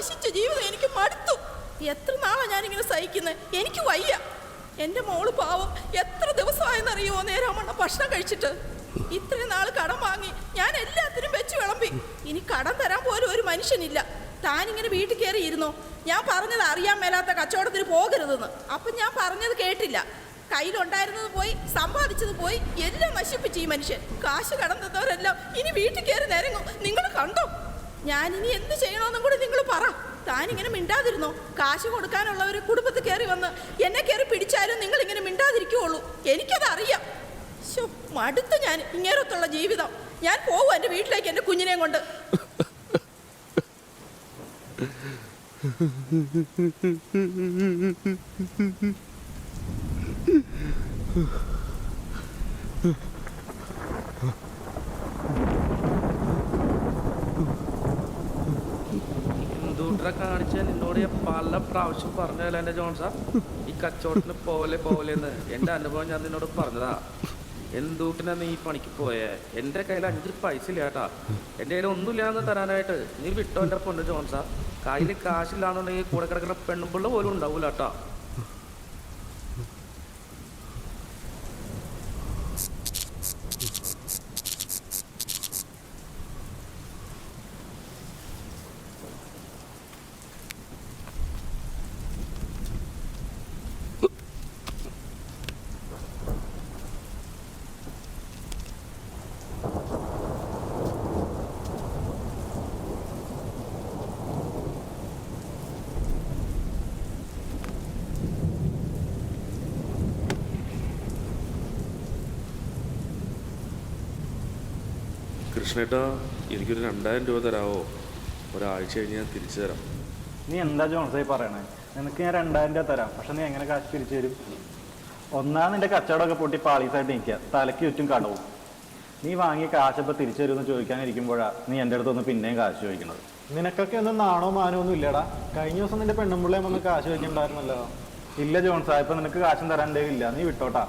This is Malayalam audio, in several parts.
നശിച്ച ജീവിതം എനിക്ക് മടുത്തു. എത്ര നാളാണ് ഞാനിങ്ങനെ സഹിക്കുന്നത്? എനിക്ക് വയ്യ. എൻ്റെ മോള് പാവം എത്ര ദിവസമായെന്നറിയുമോ നേരാമണ്ണം ഭക്ഷണം കഴിച്ചിട്ട്. ഇത്രയും നാൾ കടം വാങ്ങി ഞാൻ എല്ലാത്തിനും വെച്ച് വിളമ്പി. ഇനി കടം തരാൻ പോലും ഒരു മനുഷ്യനില്ല. താനിങ്ങനെ വീട്ടിൽ കയറി ഇരുന്നോ? ഞാൻ പറഞ്ഞത് അറിയാൻ മേലാത്ത കച്ചവടത്തിന് പോകരുതെന്ന്. അപ്പം ഞാൻ പറഞ്ഞത് കേട്ടില്ല. കയ്യിലുണ്ടായിരുന്നത് പോയി, സമ്പാദിച്ചത് പോയി, എല്ലാം നശിപ്പിച്ചു ഈ മനുഷ്യൻ. കാശ് കടം തന്നവരെല്ലാം ഇനി വീട്ടിൽ കയറി നിരങ്ങും. നിങ്ങൾ കണ്ടോ? ഞാനിനി എന്ത് ചെയ്യണമെന്നും കൂടി നിങ്ങൾ പറ. താനിങ്ങനെ മിണ്ടാതിരുന്നോ? കാശ് കൊടുക്കാനുള്ളവർ കുടുംബത്തിൽ കയറി വന്ന് എന്നെ കയറി പിടിച്ചാലും നിങ്ങൾ ഇങ്ങനെ മിണ്ടാതിരിക്കുള്ളൂ. എനിക്കതറിയാം. മടുത്ത് ഞാൻ ഇങ്ങേരത്തുള്ള ജീവിതം. ഞാൻ പോകും എൻ്റെ വീട്ടിലേക്ക് എൻ്റെ കുഞ്ഞിനെയും കൊണ്ട്. കാണിച്ച നിന്നോട് ഞാൻ പല പ്രാവശ്യം പറഞ്ഞതല്ല എൻ്റെ ജോൺസാ, ഈ കച്ചവടത്തിന് പോലെന്ന്. എൻ്റെ അനുഭവം ഞാൻ നിന്നോട് പറഞ്ഞതാ. എന്തുട്ടിനാ നീ ഈ പണിക്ക് പോയേ? എൻ്റെ കയ്യിൽ 5 പൈസ ഇല്ല കേട്ടാ. എൻ്റെ കയ്യിൽ ഒന്നുമില്ലാന്ന് തരാനായിട്ട്. നീ വിട്ടോ എൻ്റെ പൊണ്ണ് ജോൺസാ. കയ്യിൽ കാശില്ലാന്നുണ്ടെങ്കിൽ കൂടെ കിടക്കുന്ന പെണ്ണുമ്പിള്ള പോലും ഉണ്ടാവൂല കേട്ടാ. കൃഷ്ണേട്ടാ, എനിക്കൊരു 2000 രൂപ തരാമോ? ഒരാഴ്ച കഴിഞ്ഞ് ഞാൻ തിരിച്ചു തരാം. നീ എന്താ ജോൺസായി പറയണേ? നിനക്ക് ഞാൻ 2000 രൂപ തരാം. പക്ഷെ നീ എങ്ങനെ കാശ് തിരിച്ചു തരും? ഒന്നാം നിന്റെ കച്ചവടമൊക്കെ പൊട്ടി പാളീസായിട്ട് നിൽക്കുക, തലയ്ക്ക് ചുറ്റും കടവും. നീ വാങ്ങിയ കാശപ്പോൾ തിരിച്ചു തരുമെന്ന് ചോദിക്കാനിരിക്കുമ്പോഴാണ് നീ എൻ്റെ അടുത്തൊന്ന് പിന്നെയും കാശ് ചോദിക്കുന്നത്. നിനക്കൊക്കെ ഒന്നും നാണോ മാനോ ഒന്നും ഇല്ലടാ. കഴിഞ്ഞ ദിവസം നിന്റെ പെണ്ണുമ്പിള്ളയും വന്ന് കാശ് ചോദിക്കണ്ടായിരുന്നല്ലോ. ഇല്ല ജോൺസാ, ഇപ്പം നിനക്ക് കാശും തരാൻ ഇല്ല. നീ വിട്ടോട്ടാ.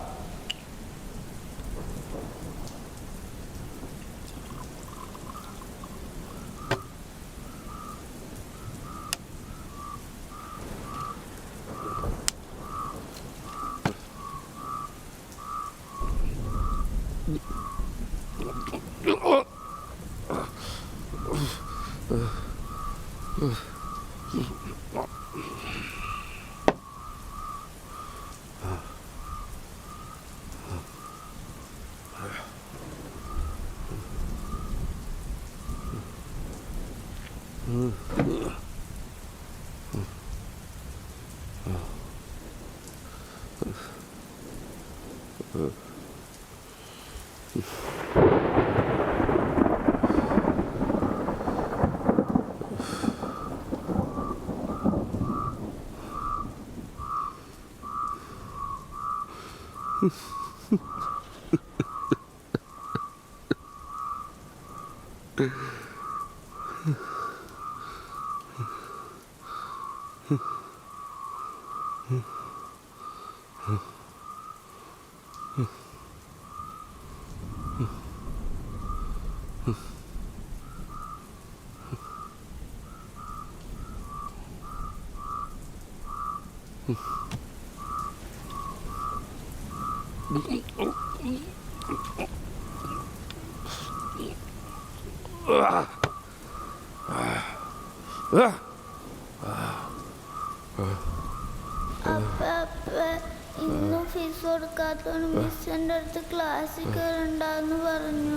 ഇന്ന് ഫീസ് കൊടുക്കാത്തവന് മിസ്സിൻ്റെ അടുത്ത് ക്ലാസ്സിൽ കയറണ്ടെന്ന് പറഞ്ഞു.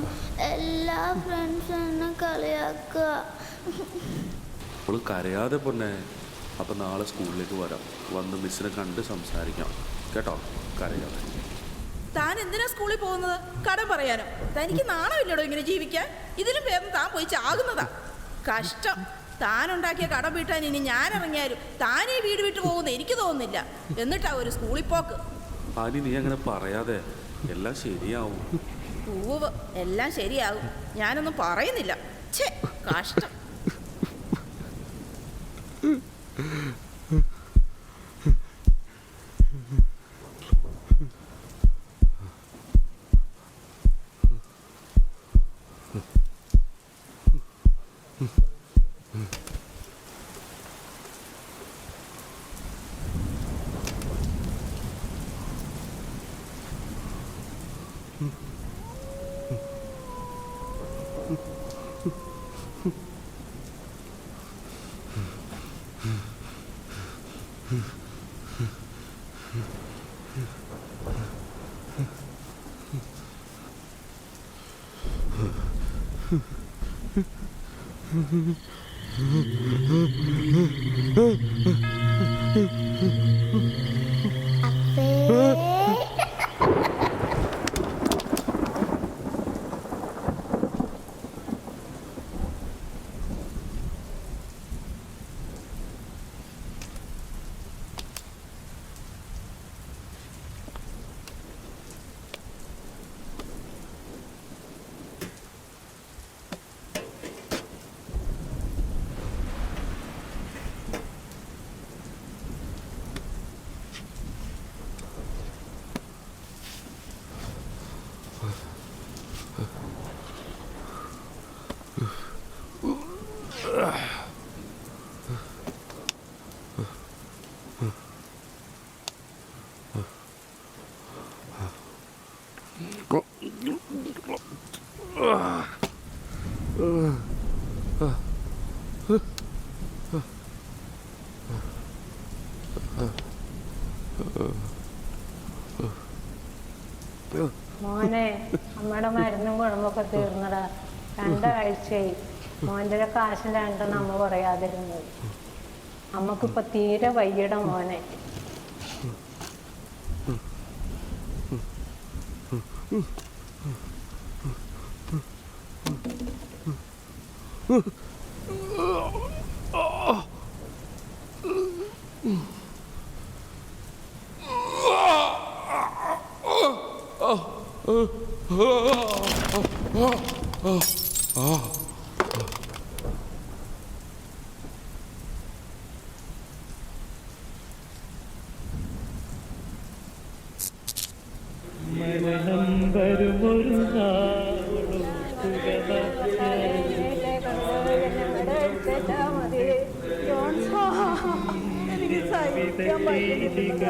എല്ലാ ഫ്രണ്ട്സും എന്നെ കളിയാക്കുക. അവള് കരയാതെ പൊന്നെ. അപ്പം നാളെ സ്കൂളിലേക്ക് വരാം, വന്ന് മിസ്സിനെ കണ്ട് സംസാരിക്കാം കേട്ടോ. കരയാതെ. താൻ എന്തിനാ സ്കൂളിൽ പോകുന്നത്? കടം പറയാനോ? തനിക്ക് നാണമില്ലടോ ഇങ്ങനെ ജീവിക്കാൻ? ഇതിലും വേഗം താൻ പോയി ചാകുന്നതാ. കഷ്ടം. താനുണ്ടാക്കിയ കടം വീട്ടാൻ ഇനി ഞാൻ ഇറങ്ങിയാലും താനേ വീട് വിട്ടു പോകുന്ന എനിക്ക് തോന്നുന്നില്ല. എന്നിട്ടാ ഒരു സ്കൂളിൽ പോക്ക്. ആനി, നീ അങ്ങനെ പറയാതെ. എല്ലാം ശരിയാവും. പൂവ് എല്ലാം ശരിയാകും. ഞാനൊന്നും പറയുന്നില്ല. ഛേ, കഷ്ടം. മോനെ അമ്മയുടെ മരുന്നും കുഴമ്പൊക്കെ തീർന്നടാ. 2 ആഴ്ചയായി മോൻ്റെ കാശിൻ്റെ രണ്ടെണ്ണം അമ്മ പറയാതിരുന്നത്. അമ്മക്കിപ്പോൾ തീരെ വയ്യട മോനെ. എനിക്ക് സഹിക്കാൻ പറ്റുന്നില്ല.